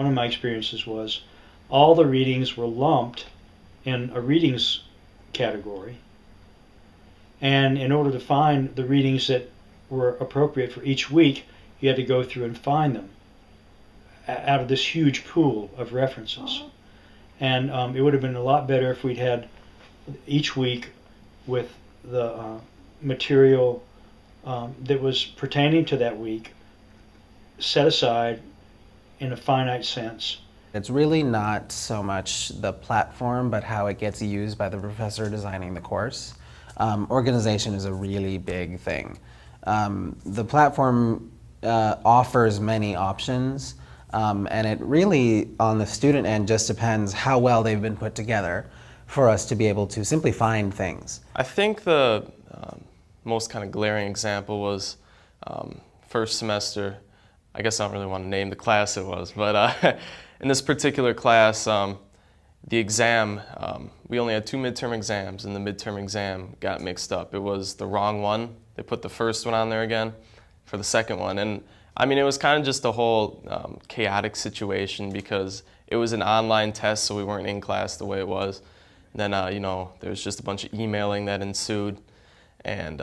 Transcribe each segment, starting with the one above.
One of my experiences was all the readings were lumped in a readings category, and in order to find the readings that were appropriate for each week, you had to go through and find them out of this huge pool of references. And it would have been a lot better if we'd had each week with the material that was pertaining to that week set aside in a finite sense. It's really not so much the platform, but how it gets used by the professor designing the course. Organization is a really big thing. The platform offers many options, and it really, on the student end, just depends how well they've been put together for us to be able to simply find things. I think the most kind of glaring example was first semester. I guess I don't really want to name the class it was, but in this particular class, the exam, we only had 2 midterm exams, and the midterm exam got mixed up. It was the wrong one. They put the first one on there again for the second one. And I mean, it was kind of just a whole chaotic situation because it was an online test, so we weren't in class the way it was. And then, you know, there was just a bunch of emailing that ensued. And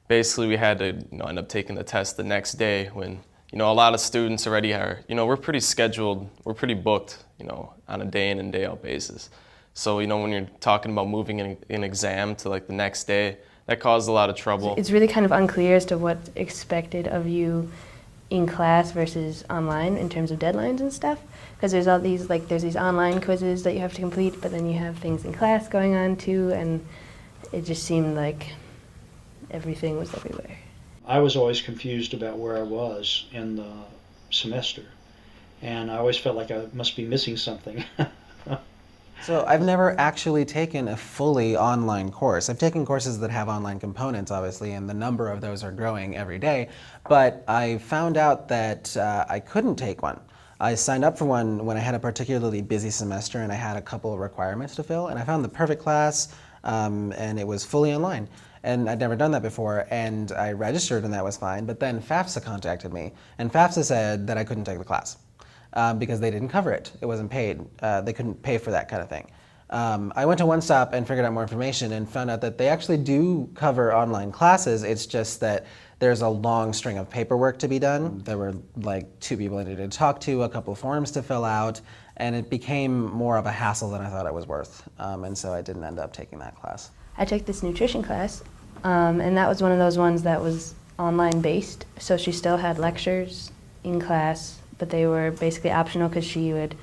basically we had to, you know, end up taking the test the next day when, you know, a lot of students already are, you know, we're pretty scheduled, we're pretty booked, you know, on a day in and day out basis. So, you know, when you're talking about moving an exam to like the next day, that caused a lot of trouble. It's really kind of unclear as to what's expected of you in class versus online in terms of deadlines and stuff. Because there's all these, like, there's these online quizzes that you have to complete, but then you have things in class going on too, and it just seemed like everything was everywhere. I was always confused about where I was in the semester, and I always felt like I must be missing something. So I've never actually taken a fully online course. I've taken courses that have online components, obviously, and the number of those are growing every day, but I found out that I couldn't take one. I signed up for one when I had a particularly busy semester and I had a couple of requirements to fill, and I found the perfect class, and it was fully online. And I'd never done that before, and I registered and that was fine, but then FAFSA contacted me, and FAFSA said that I couldn't take the class because they didn't cover it. It wasn't paid. They couldn't pay for that kind of thing. I went to One Stop and figured out more information and found out that they actually do cover online classes. It's just that there's a long string of paperwork to be done. There were like 2 people I needed to talk to, a couple of forms to fill out, and it became more of a hassle than I thought it was worth. And so I didn't end up taking that class. I took this nutrition class, and that was one of those ones that was online based. So she still had lectures in class, but they were basically optional because she would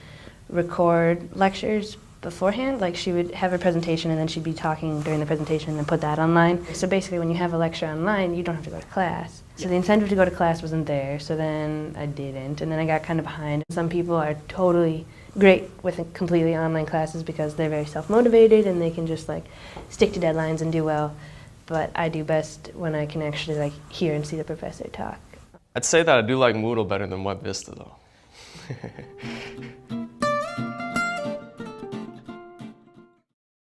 record lectures beforehand. Like, she would have a presentation and then she'd be talking during the presentation and then put that online. So basically when you have a lecture online, you don't have to go to class. So the incentive to go to class wasn't there, so then I didn't, and then I got kind of behind. Some people are totally great with completely online classes because they're very self-motivated and they can just like stick to deadlines and do well. But I do best when I can actually like hear and see the professor talk. I'd say that I do like Moodle better than Web Vista though.